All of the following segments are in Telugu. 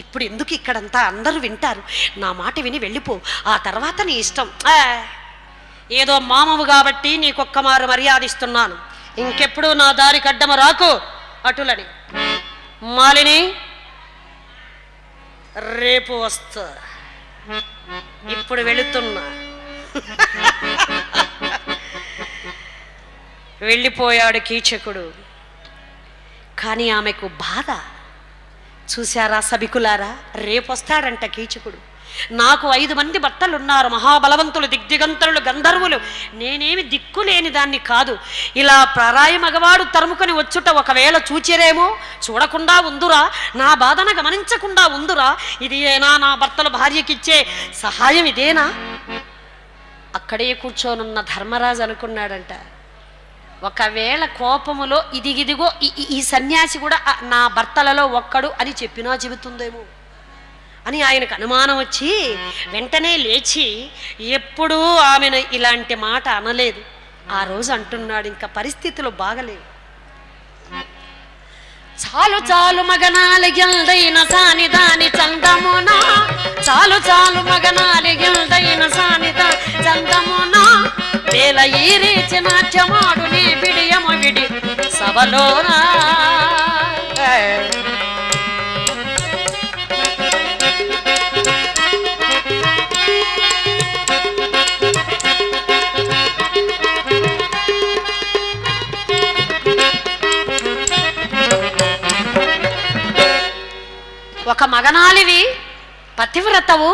ఇప్పుడు ఎందుకు ఇక్కడంతా అందరూ వింటారు, నా మాట విని వెళ్ళిపో, ఆ తర్వాత నీ ఇష్టం. ఏదో మామవు కాబట్టి నీకొక్క మారు మర్యాద ఇస్తున్నాను, ఇంకెప్పుడు నా దారికి అడ్డమ రాకు అటులని. మాలిని రేపు వస్తా, ఇప్పుడు వెళుతున్నా. వెళ్ళిపోయాడు కీచకుడు. కానీ ఆమెకు బాధ. చూశారా సభికులారా, రేపొస్తాడంట కీచకుడు. నాకు 5 మంది భర్తలున్నారు, మహాబలవంతులు, దిగ్దిగంతరులు, గంధర్వులు. నేనేమి దిక్కులేని దాన్ని కాదు. ఇలా పరాయి మగవాడు తరుముకొని వచ్చుట ఒకవేళ చూచిరేమో, చూడకుండా ఉందురా, నా బాధన గమనించకుండా ఉందురా, ఇది ఏనా నా భర్తలు భార్యకిచ్చే సహాయం, ఇదేనా? అక్కడే కూర్చోనున్న ధర్మరాజు అనుకున్నాడంట, ఒకవేళ కోపములో ఇదిగిదిగో ఈ సన్యాసి కూడా నా భర్తలలో ఒక్కడు అని చెప్పినా చెబుతుందేమో అని ఆయనకు అనుమానం వచ్చి వెంటనే లేచి, ఎప్పుడూ ఆమెను ఇలాంటి మాట అనలేదు, ఆ రోజు అంటున్నాడు. ఇంకా పరిస్థితులు బాగలేవు. చాలు చాలు మగనాలిగిల్దైన సానిదాని చందమునా, చాలు చాలు మగనాలిగిల్దైన సానిదా చందమునా, వేల ఈ రీచి నాట్యమాడు నీ బిడియము విడి సభలోనా. ఒక మగనాలివి, పతివ్రతవు,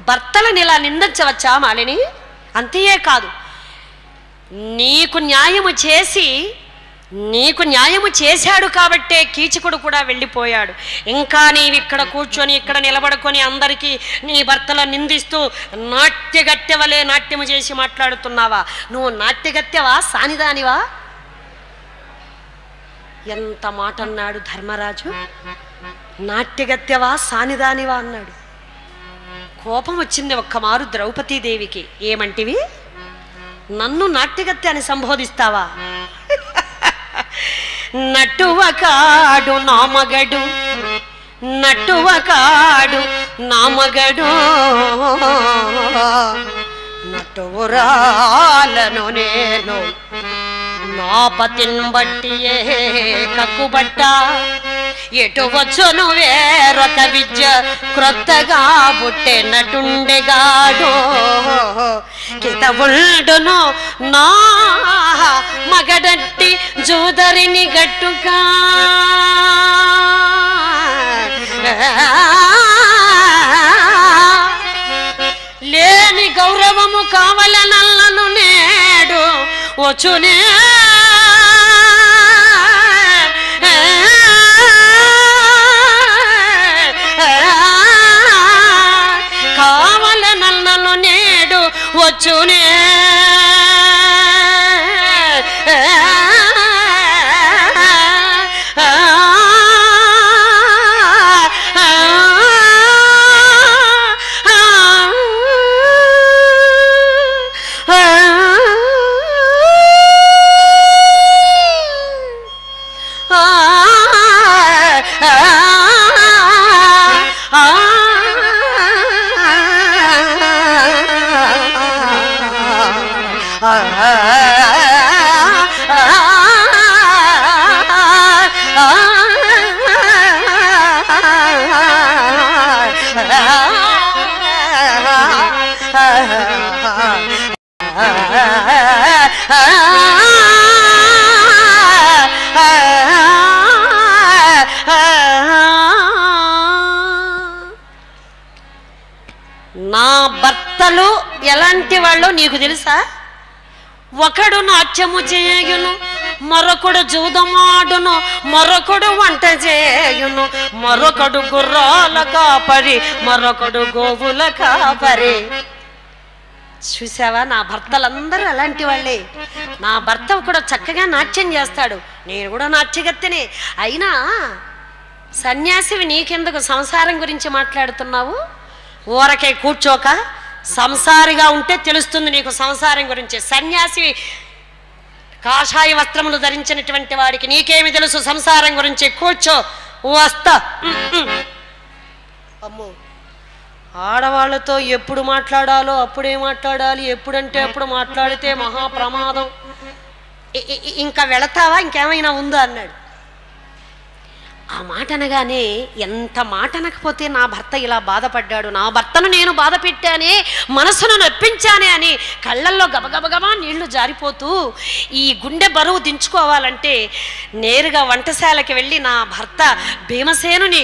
భర్తలను ఇలా నిందించవచ్చా మాలిని? అంతే కాదు, నీకు న్యాయము చేశాడు కాబట్టే కీచకుడు కూడా వెళ్ళిపోయాడు. ఇంకా నీవిక్కడ కూర్చొని ఇక్కడ నిలబడుకొని అందరికీ నీ భర్తలను నిందిస్తూ నాట్యగత్తెవలే నాట్యము చేసి మాట్లాడుతున్నావా? నువ్వు నాట్యగత్తెవా, సానిదానివా? ఎంత మాట అన్నాడు ధర్మరాజు. నాట్యగత్తెవా, సానిదానివా అన్నాడు. కోపం వచ్చింది ఒక్కమారు ద్రౌపదీదేవికి. ఏమంటివి? నన్ను నాట్యగత్తె అని సంబోధిస్తావా? నటువకాడు నామగడు, నటువకాడు నామగడు, నటువురాలను నేను నా పతిన్ బట్టి కక్కుబట్ట, ఎటు వచ్చును వేరొక విద్య క్రొత్తగా పుట్టే నటుండెగాడు, కితవుండును నా మగడట్టి జూదరిని గట్టుగా, లేని గౌరవము కావలనల్లను నేడు వచ్చునే, కావలనల్లను నేడు వచ్చునే, నా భర్తలు ఎలాంటి వాళ్ళు నీకు తెలుసా? ఒకడు నాట్యము చేయును, మరొకడు జూదమాడును, మరొకడు వంట చేయును, మరొకడు గుర్రాల కాపరి, మరొకడు గోవుల కాపరి. చూసావా, నా భర్తలందరూ అలాంటి వాళ్ళే. నా భర్త కూడా చక్కగా నాట్యం చేస్తాడు, నేను కూడా నాట్యగత్తెనే. అయినా సన్యాసివి నీకెందుకు సంసారం గురించి మాట్లాడుతున్నావు? ఊరకే కూర్చోక సంసారిగా ఉంటే తెలుస్తుంది నీకు సంసారం గురించి. సన్యాసి కాషాయ వస్త్రములు ధరించినటువంటి వాడికి నీకేమి తెలుసు సంసారం గురించి? కూర్చో, వస్తా. అమ్మో, ఆడవాళ్ళతో ఎప్పుడు మాట్లాడాలో అప్పుడే మాట్లాడాలి, ఎప్పుడంటే అప్పుడు మాట్లాడితే మహా ప్రమాదం, ఇంకా వెళతావా, ఇంకేమైనా ఉందా అన్నాడు. ఆ మాట అనగానే ఎంత మాట అనకపోతే నా భర్త ఇలా బాధపడ్డాడు, నా భర్తను నేను బాధ పెట్టానే, మనసును నొప్పించానే అని కళ్ళల్లో గబగబగబా నీళ్లు జారిపోతూ ఈ గుండె బరువు దించుకోవాలంటే నేరుగా వంటశాలకి వెళ్ళి నా భర్త భీమసేనుని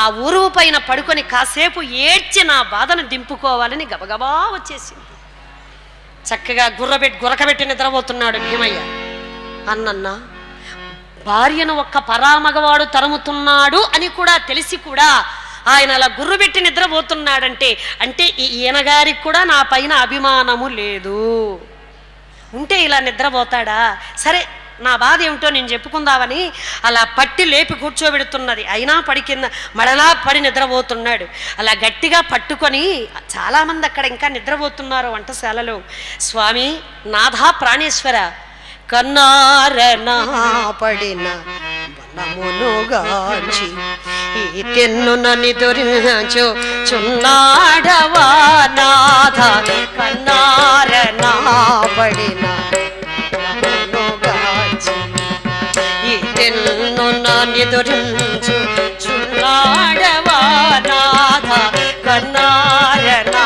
ఆ ఊరువు పైన పడుకొని కాసేపు ఏడ్చి నా బాధను దింపుకోవాలని గబగబా వచ్చేసింది. చక్కగా గురకబెట్టి నిద్రపోతున్నాడు భీమయ్య. అన్నన్నా, భార్యను ఒక్క పరామగవాడు తరుముతున్నాడు అని కూడా తెలిసి కూడా ఆయన అలా గుర్రుబెట్టి నిద్రపోతున్నాడంటే అంటే ఈయనగారికి కూడా నా పైన అభిమానము లేదు. ఉంటే ఇలా నిద్రపోతాడా? సరే, నా బాధ ఏమిటో నేను చెప్పుకుందామని అలా పట్టి లేపి కూర్చోబెడుతున్నది. అయినా పడి కింద మడలా పడి నిద్రపోతున్నాడు. అలా గట్టిగా పట్టుకొని, చాలామంది అక్కడ ఇంకా నిద్రపోతున్నారు వంటశాలలో. స్వామి, నాథా ప్రాణేశ్వర, కన్నారనా పడిన వనమునుగాంచి ఈ తెన్నున నిదురించు చున్నాడవా నాథ, కన్నారనా పడిన వనమునుగాంచి ఈ తెన్నున నిదురించు చున్నాడవా నాథ, కన్నారనా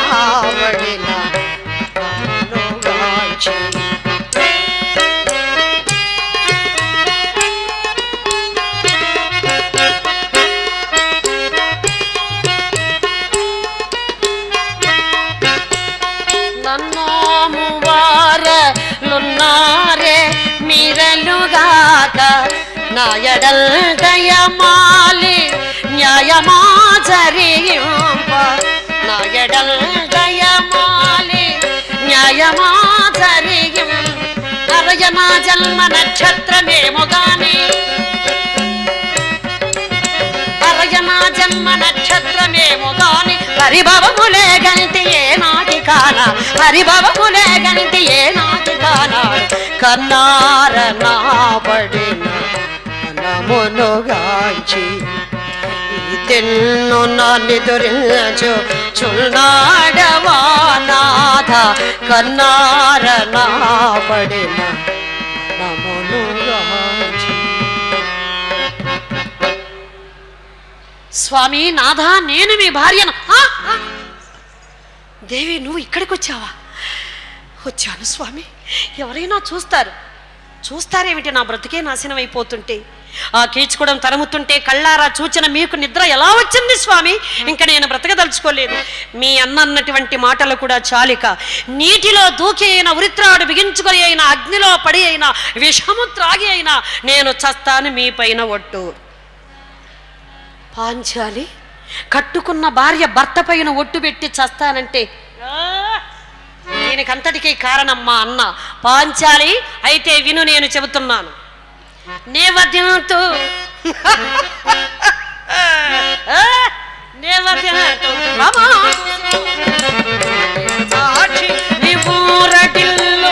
పడిన వనమునుగాంచి. నాయడల్ దయమాలి న్యాయమా జరిగింప, నాయడల్ దయమాలి న్యాయమా జరిగిం, అరయనా జన్మ నక్షత్రమేమో గాని, అరయనా జన్మ నక్షత్రమేమో గాని, హరిభవములే గంటి ఏ నాటి కాన, హరిభవములే గంటి ఏ నాటి కానాడు, కన్నారనా పడిన వనమునుగాంచి ఈ తెన్నున నిదురించు చున్నాడవా నాథ, కన్నారనా పడిన వనమునుగాంచి. స్వామి, నాథా, నేను మీ భార్యను. దేవి, నువ్వు ఇక్కడికి వచ్చావా? వచ్చాను స్వామి. ఎవరైనా చూస్తారేమిటి నా బ్రతికే నాశనం అయిపోతుంటే, ఆ కీచుకోవడం తరుముతుంటే కళ్ళారా చూచిన మీకు నిద్ర ఎలా వచ్చింది స్వామి? ఇంకా నేను బ్రతకదలుచుకోలేదు. మీ అన్నటువంటి మాటలు కూడా చాలిక, నీటిలో దూకి అయినా, ఉరిత్రాడు బిగించుకొని అయినా, అగ్నిలో పడి అయినా, విషము త్రాగి అయినా నేను చస్తాను మీ పైన ఒట్టు. పాంచాలి, కట్టుకున్న భార్య భర్త పైన ఒట్టు పెట్టి చస్తానంటే దీనికంతటికీ కారణం మా అన్న. పాంచాలి, అయితే విను, నేను చెబుతున్నాను. నేవద్యంతు నేవద్యంతు సాక్షి నివూరటిల్లు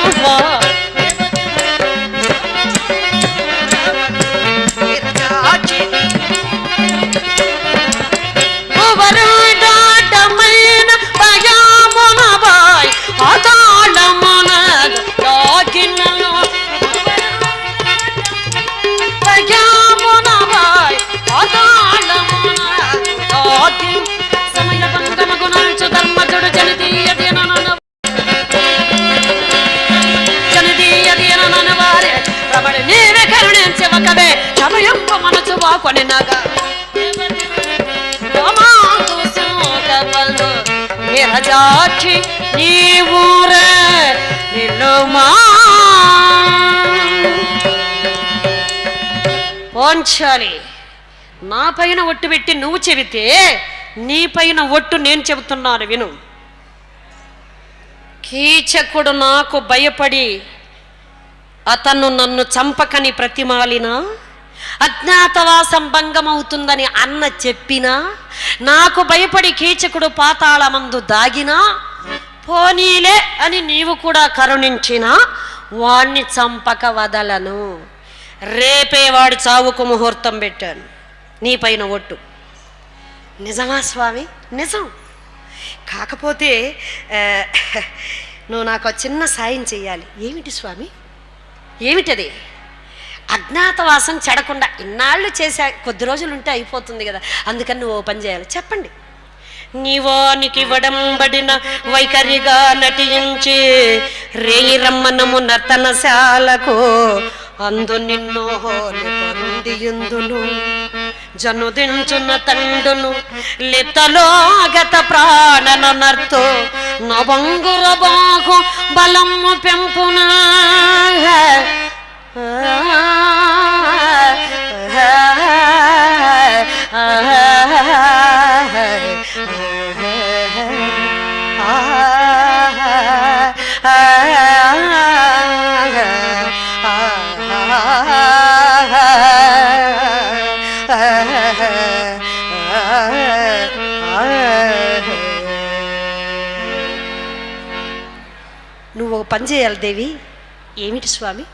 వరుడాటమైన భయమున బాయ్ పాతాళమున లాగినను, భయమున బాయ్ పాతాళమున లాగి సమయ భంగమగునంచు ధర్మజుడు జనదీయదీయనన వారే రమణ నీవే కరుణించి ఒకవే సమయంపు మనసు వాకొని నగా నిరజాక్షి నీవూరే నిలుమా. పోంచాలి, నా పైన ఒట్టు పెట్టి నువ్వు చెబితే నీ పైన ఒట్టు నేను చెబుతున్నాను విను. కీచకుడు నాకు భయపడి అతను నన్ను చంపకని ప్రతిమాలినా, అజ్ఞాతవాసం భంగమవుతుందని అన్న చెప్పినా, నాకు భయపడి కీచకుడు పాతాళమందు దాగినా, పోనీలే అని నీవు కూడా కరుణించినా వాణ్ణి చంపక వదలను. రేపే వాడి చావుకు ముహూర్తం పెట్టాను. నీ పైన ఒట్టు. నిజమా స్వామి? నిజం. కాకపోతే నువ్వు నాకు చిన్న సాయం చెయ్యాలి. ఏమిటి స్వామి? ఏమిటది? అజ్ఞాతవాసం చెడకుండా ఇన్నాళ్ళు చేసా, కొద్ది రోజులు ఉంటే అయిపోతుంది కదా, అందుకని నువ్వు ఓ పని చేయాలి. చెప్పండి. నీవానికి వడంబడిన వైఖరిగా నటించి రేయి రమ్మనము నర్తనశాలకు అందు నిన్నో నిపరుండియుందును జనుదించున్న తండును లితలో గత ప్రాణన నర్తో నవంగుర బాహు బలము పెంపున నువ్వు పని చేయాలి దేవి. ఏమిటి స్వామి?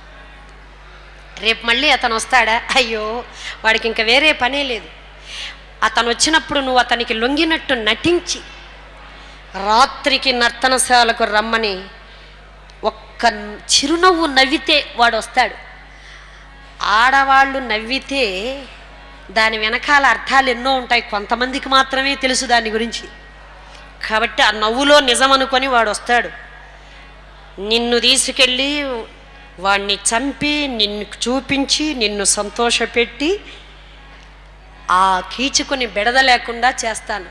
రేపు మళ్ళీ అతను వస్తాడా? అయ్యో, వాడికి ఇంకా వేరే పనే లేదు. అతను వచ్చినప్పుడు నువ్వు అతనికి లొంగినట్టు నటించి రాత్రికి నర్తనశాలకు రమ్మని ఒక్క చిరునవ్వు నవ్వితే వాడు వస్తాడు. ఆడవాళ్ళు నవ్వితే దాని వెనకాల అర్థాలు ఎన్నో ఉంటాయి, కొంతమందికి మాత్రమే తెలుసు దాని గురించి. కాబట్టి ఆ నవ్వులో నిజం అనుకొని వాడు వస్తాడు. నిన్ను తీసుకెళ్ళి వాణ్ణి చంపి నిన్ను చూపించి నిన్ను సంతోషపెట్టి ఆ కీచుకుని బెడద లేకుండా చేస్తాను.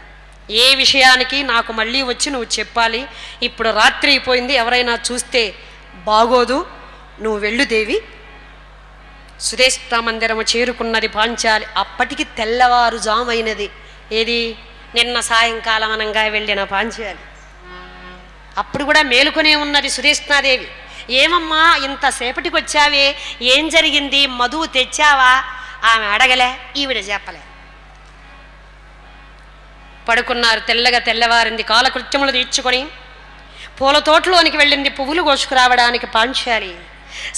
ఏ విషయానికి నాకు మళ్ళీ వచ్చి నువ్వు చెప్పాలి. ఇప్పుడు రాత్రి అయిపోయింది, ఎవరైనా చూస్తే బాగోదు. నువ్వు వెళ్ళు దేవి. సుధేష్ట మందిరము చేరుకున్నది పాంచాలి. అప్పటికి తెల్లవారుజామైనది. ఏది? నిన్న సాయంకాలం అనంగా వెళ్ళిన పాంచాలి. అప్పుడు కూడా మేలుకొనే ఉన్నది సుధేష్ణాదేవి. ఏమమ్మా ఇంతసేపటికి వచ్చావే, ఏం జరిగింది? మధువు తెచ్చావా? ఆమె అడగలే, ఈవిడ చెప్పలే. పడుకున్నారు. తెల్లగా తెల్లవారింది. కాలకృత్యములు తీర్చుకొని పూల తోటలోనికి వెళ్ళింది పువ్వులు కోసుకురావడానికి పాంచాలి.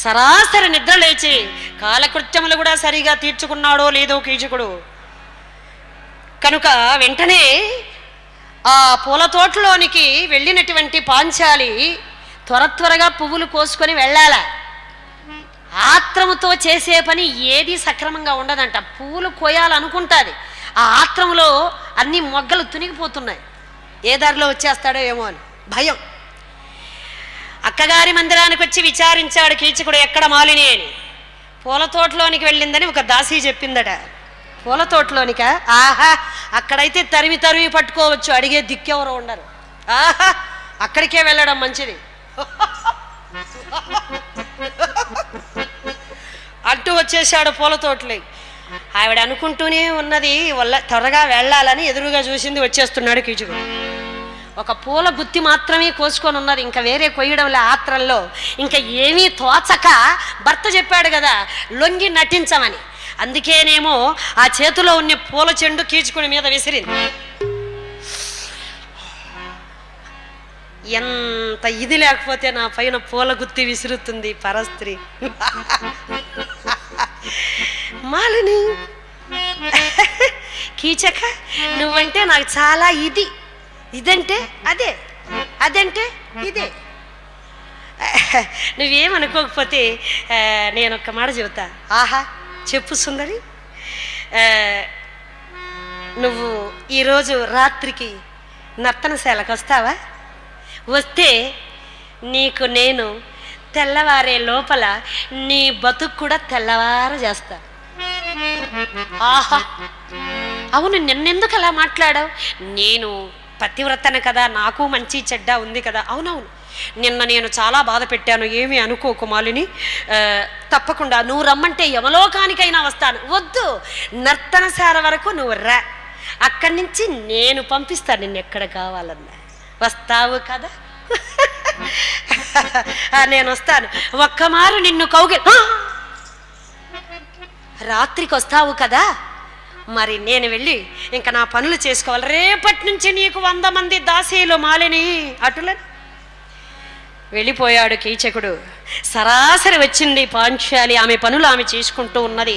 సరాసరి నిద్ర లేచి కాలకృత్యములు కూడా సరిగా తీర్చుకున్నాడో లేదో కీచకుడు. కనుక వెంటనే ఆ పూల తోటలోనికి వెళ్ళినటువంటి పాంచాలి త్వరగా పువ్వులు కోసుకొని వెళ్ళాల. ఆత్రముతో చేసే పని ఏది సక్రమంగా ఉండదంట. పువ్వులు కోయాలనుకుంటుంది, ఆ ఆత్రములో అన్ని మొగ్గలు తునిగిపోతున్నాయి. ఏ దారిలో వచ్చేస్తాడో ఏమో అని భయం. అక్కగారి మందిరానికి వచ్చి విచారించాడు కీచకుడు, ఎక్కడ మాలిని అని. పూల తోటలోనికి వెళ్ళిందని ఒక దాసి చెప్పిందట. పూల తోటలోనిక? ఆహా, అక్కడైతే తరిమి తరిమి పట్టుకోవచ్చు, అడిగే దిక్కెవరో ఉండరు. ఆహా, అక్కడికే వెళ్ళడం మంచిది అంటూ వచ్చేసాడు పూల తోటలో. ఆవిడ అనుకుంటూనే ఉన్నది త్వరగా వెళ్ళాలని. ఎదురుగా చూసింది, వచ్చేస్తున్నాడు కీచుకుడు. ఒక పూల గుత్తి మాత్రమే కోసుకొని ఉన్నది, ఇంకా వేరే కొయ్యడంలో ఆత్రంలో ఇంకా ఏమీ తోచక భర్త చెప్పాడు కదా లొంగి నటించమని. అందుకేనేమో ఆ చేతిలో ఉన్న పూల చెండు కీచుకుని మీద విసిరింది. ఎంత ఇది లేకపోతే నా పైన పూల గుత్తి విసురుతుంది పరస్త్రీ. మాలిని, కీచక, నువ్వంటే నాకు చాలా ఇది. ఇదంటే అదే, అదంటే ఇదే. నువ్వేమనుకోకపోతే నేను ఒక్క మాట చెబుతా. ఆహా, చెప్పు సుందరి. నువ్వు ఈరోజు రాత్రికి నర్తనశాలకు వస్తావా? వస్తే నీకు నేను తెల్లవారే లోపల నీ బతుకు కూడా తెల్లవారు చేస్తా. ఆహా, అవును, నిన్నెందుకు అలా మాట్లాడావు? నేను పతివ్రతను కదా, నాకు మంచి చెడ్డ ఉంది కదా. అవునవును, నిన్న నేను చాలా బాధ పెట్టాను, ఏమీ అనుకోకు మాలిని. తప్పకుండా నువ్వు రమ్మంటే యమలోకానికైనా వస్తాను. వద్దు, నర్తనశాల వరకు నువ్వు రా, అక్కడి నుంచి నేను పంపిస్తాను నిన్ను ఎక్కడ కావాలన్నా. వస్తావు కదా? నేను వస్తాను. ఒక్కమారు నిన్ను రాత్రికి వస్తావు కదా, మరి నేను వెళ్ళి ఇంకా నా పనులు చేసుకోవాలి. రేపటి నుంచి నీకు 100 మంది దాసీలు మాలిని. అటులని వెళ్ళిపోయాడు కీచకుడు. సరాసరి వచ్చింది పాంచాలి, ఆమె పనులు ఆమె చేసుకుంటూ ఉన్నది.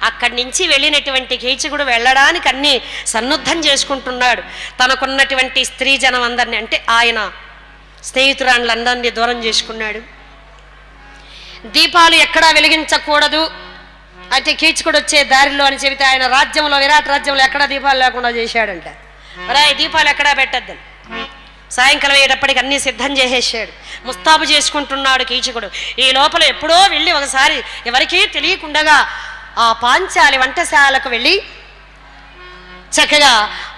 అక్కడి నుంచి వెళ్ళినటువంటి కీచకుడు వెళ్ళడానికి అన్నీ సన్నుద్ధం చేసుకుంటున్నాడు. తనకున్నటువంటి స్త్రీ జనం అందరినీ, అంటే ఆయన స్నేహితురాళ్ళందరినీ దూరం చేసుకున్నాడు. దీపాలు ఎక్కడా వెలిగించకూడదు అంటే కీచకుడు వచ్చే దారిలో అని చెబితే ఆయన రాజ్యంలో, విరాట్ రాజ్యంలో ఎక్కడా దీపాలు లేకుండా చేశాడంట. మరి దీపాలు ఎక్కడా పెట్టద్దని సాయంకాలం అయ్యేటప్పటికి అన్నీ సిద్ధం చేసేసాడు. ముస్తాబు చేసుకుంటున్నాడు కీచకుడు. ఈ లోపల ఎప్పుడో వెళ్ళి ఒకసారి ఎవరికీ తెలియకుండగా ఆ పాంచాలి వంటశాలకు వెళ్ళి చక్కగా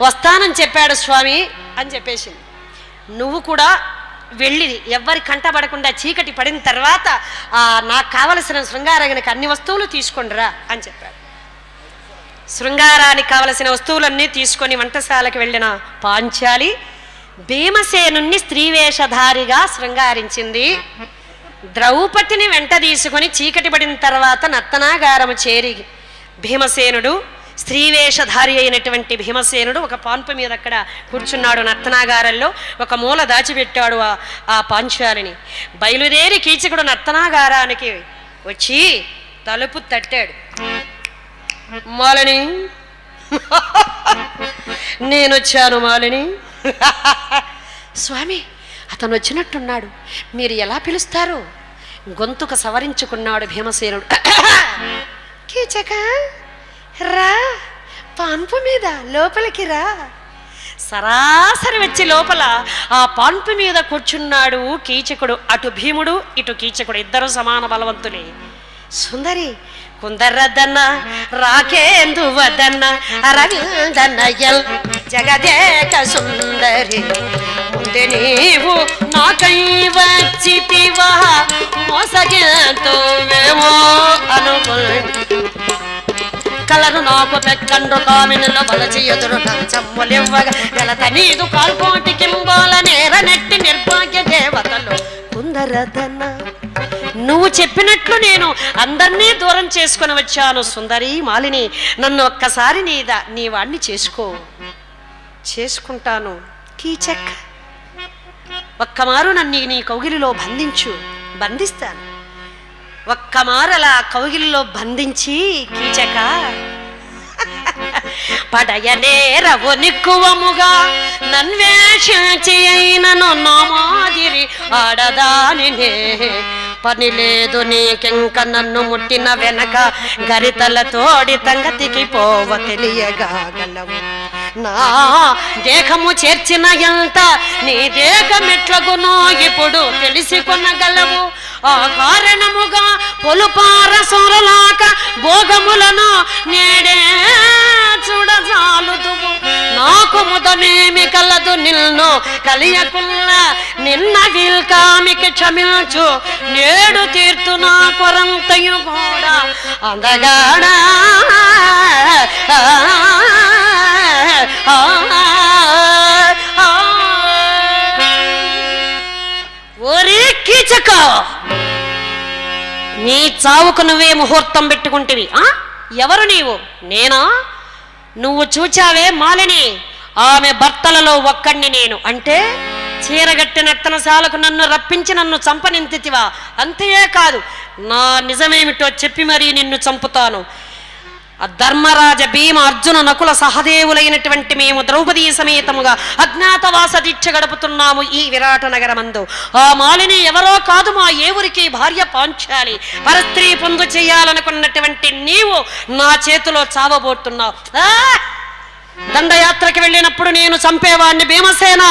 వస్తానని చెప్పాడు స్వామి అని చెప్పేసింది. నువ్వు కూడా వెళ్ళి ఎవ్వరి కంటపడకుండా చీకటి పడిన తర్వాత నాకు కావలసిన శృంగారానికి అన్ని వస్తువులు తీసుకొనిరా అని చెప్పాడు. శృంగారానికి కావలసిన వస్తువులన్నీ తీసుకొని వంటశాలకు వెళ్ళిన పాంచాలి భీమసేనుణ్ణి స్త్రీవేషధారిగా శృంగారించింది. ద్రౌపదిని వెంట తీసుకొని చీకటి పడిన తర్వాత నర్తనాగారము చేరి భీమసేనుడు, స్త్రీవేషధారి అయినటువంటి భీమసేనుడు ఒక పాన్పు మీద అక్కడ కూర్చున్నాడు. నర్తనాగారంలో ఒక మూల దాచిపెట్టాడు ఆ పాంచాలిని. బయలుదేరి కీచకుడు నర్తనాగారానికి వచ్చి తలుపు తట్టాడు. మాలిని, నేనొచ్చాను మాలిని. స్వామి, అతను వచ్చినట్టున్నాడు, మీరు ఎలా పిలుస్తారు? గొంతుక సవరించుకున్నాడు భీమసేనుడు. కీచక రా, పాన్పు మీద లోపలికి రా. సరాసరి వచ్చి లోపల ఆ పాన్పు మీద కూర్చున్నాడు కీచకుడు. అటు భీముడు ఇటు కీచకుడు ఇద్దరు సమాన బలవంతులే. సుందరి కుందరదన్న రాకేందు వదన్న అరవిందనయల్ జగదేక సుందరి, ముందే నీవు నాకై వచ్చితివా మోసగేంతోవేమో అనుకుంటూ కలరు నాకు పెక్కండు కామినిలో వలచి ఎదురు కంచమ్ములివ్వగా గలత నీదు కాల్పోటి కింబోల నేర నెట్టి నిర్భాగ్య దేవతలు కుందరదన్న, నువ్వు చెప్పినట్లు నేను అందరినీ దూరం చేసుకుని వచ్చాను. సుందరి మాలిని, నన్ను ఒక్కసారి నీ వాణ్ణి చేసుకుంటాను. కీచక్, ఒక్కమారు నన్ను నీ కౌగిలిలో బంధిస్తాను. ఒక్కమారలా కౌగిలిలో బంధించి కీచక పడయనేరవు నిక్కువముగా నన్వేషించి అయినను నా మాదిరి ఆడదానినే, పని లేదు నీకింక నన్ను ముట్టిన వెనక గరితల తోడి తంగతికి పోవ తెలియగాగలవు. నా దేహము చేర్చిన ఎంత నీ దేహమెట్లగునో ఇప్పుడు తెలిసి కొనగలవు. ఆ కారణముగా పొలుపార సోరలాక భోగములను నేడే చూడజాలుదువు. నాకు ముదమేమి కలదు నిన్ను కలియకుల్లా, నిన్న వీల్కామికి క్షమించు నేడు తీర్తు నా కొరంతయు కూడా అందగాడా. ఓరే కీచక, నీ చావుకు నువ్వే ముహూర్తం పెట్టుకుంటివి. ఎవరు నీవు? నేనా? నువ్వు చూచావే మాలిని, ఆమె భర్తలలో ఒక్కడిని నేను. అంటే చీరగట్టి నర్తనశాలకు నన్ను రప్పించి నన్ను చంపనింతివా? అంతేకాదు, నా నిజమేమిటో చెప్పి మరీ నిన్ను చంపుతాను. ధర్మరాజ భీమ అర్జున నకుల సహదేవులైనటువంటి మేము ద్రౌపదీ సమేతముగా అజ్ఞాతవాస దీక్ష గడుపుతున్నాము ఈ విరాట నగరమందు. ఆ మాలిని ఎవరో కాదు, మా ఏవురికి భార్య పాంచాలి. పరస్త్రీ పొందు చేయాలనుకున్నటువంటి నీవు నా చేతిలో చావబోతున్నావు. దండయాత్రకి వెళ్ళినప్పుడు నేను చంపేవాడిని భీమసేన,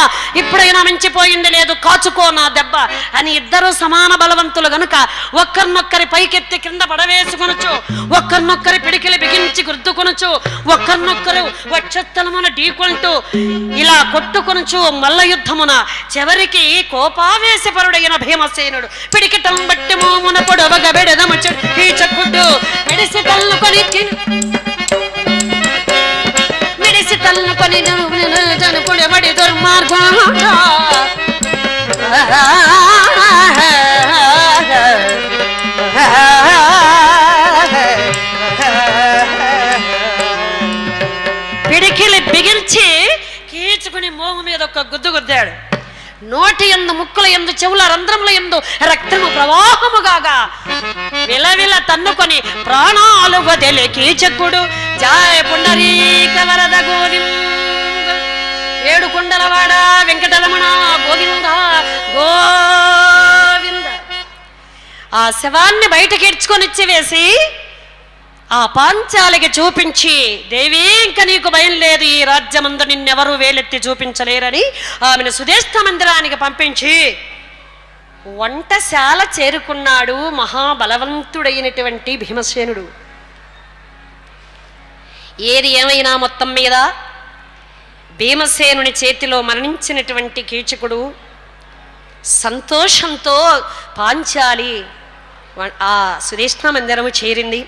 ఇప్పుడైనా మించిపోయింది లేదు, కాచుకో నా దెబ్బ అని ఇద్దరు సమాన బలవంతులు గనుక ఒక్కరినొక్కరి పైకెత్తి కింద పడవేసుకొనొచ్చు, ఒక్కరినొక్కరి పిడికిలి బిగించి గుర్తుకొనొచ్చు, ఒక్కరినొక్కరు వక్షస్థలమున ఢీకొంటూ ఇలా కొట్టుకొనొచ్చు మల్ల యుద్ధమున. చివరికి కోపావేశపరుడైన భీమసేనుడు పిడికిటం బట్టి మోమున పొడవగ బెడదమచ్చు కీచకుడు మెడిసి తల్లుకొని తల్లుకొని జనుకుడి దుర్మార్గం. పిడికిలి బిగించి కీచుకుని మోము మీద ఒక గుద్దు గుద్దాడు. నోటి యందు ముక్కుల యందు చెవుల రంధ్రముల యందు రక్తము ప్రవాహముగాగా విలవిల తన్నుకొని ప్రాణాలు వదిలే కీచకుడు జాయ పుండరీక వరద గోవింద ఏడు కొండలవాడ వెంకటరమణ గోవింద గోవింద. ఆ శవాన్ని బయటకి ఇడ్చుకొని వేసి ఆ పాంచాలికి చూపించి, దేవి ఇంక నీకు భయం లేదు, ఈ రాజ్యమందు నిన్నెవరూ వేలెత్తి చూపించలేరని ఆమెను సుదేష్ట మందిరానికి పంపించి వంటశాల చేరుకున్నాడు మహాబలవంతుడైనటువంటి భీమసేనుడు. ఏది ఏమైనా మొత్తం మీద భీమసేనుని చేతిలో మరణించినటువంటి కీచకుడు సంతోషంతో పాంచాలి ఆ సుదేష్ట మందిరము చేరింది.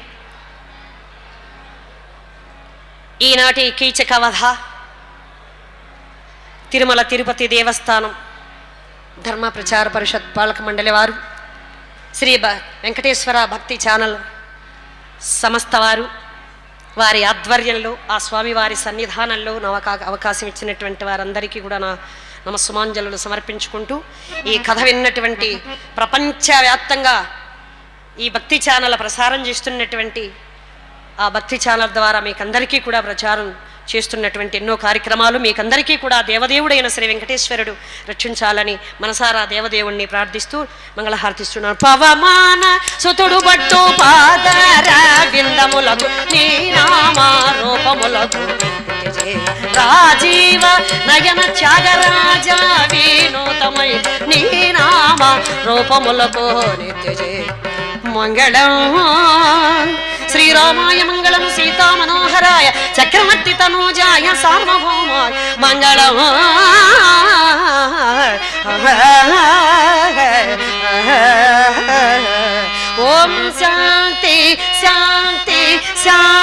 ఈనాటి కీచక వధ తిరుమల తిరుపతి దేవస్థానం ధర్మ ప్రచార పరిషత్ పాలక మండలి వారు, శ్రీ వెంకటేశ్వర భక్తి ఛానల్ సంస్థ వారు, వారి ఆధ్వర్యంలో ఆ స్వామివారి సన్నిధానంలో అవకాశం ఇచ్చినటువంటి వారందరికీ కూడా నా నమస్సుమాంజలు సమర్పించుకుంటూ, ఈ కథ విన్నటువంటి ప్రపంచవ్యాప్తంగా ఈ భక్తి ఛానల్ ప్రసారం చేస్తున్నటువంటి ఆ భక్తి ఛానల్ ద్వారా మీకందరికీ కూడా ప్రచారం చేస్తున్నటువంటి ఎన్నో కార్యక్రమాలు మీకందరికీ కూడా దేవదేవుడైన శ్రీ వెంకటేశ్వరుడు రక్షించాలని మనసారా దేవదేవుణ్ణి ప్రార్థిస్తూ మంగళహారతిస్తున్నాను. పవమాన సుతుడు బట్టు పాదర విందములకు నీ నామా రూపములకు రాజీవ నయన త్యాగరాజ వినూతమై నీ నామా రూపములకు నిత్యజే మంగళం. శ్రీరామాయ మంగళం సీతా మనోహరాయ చక్రవర్తి తనూజాయ సార్వభౌమాయ మంగళం. ఓం శాంతి శాంతి శాంతి.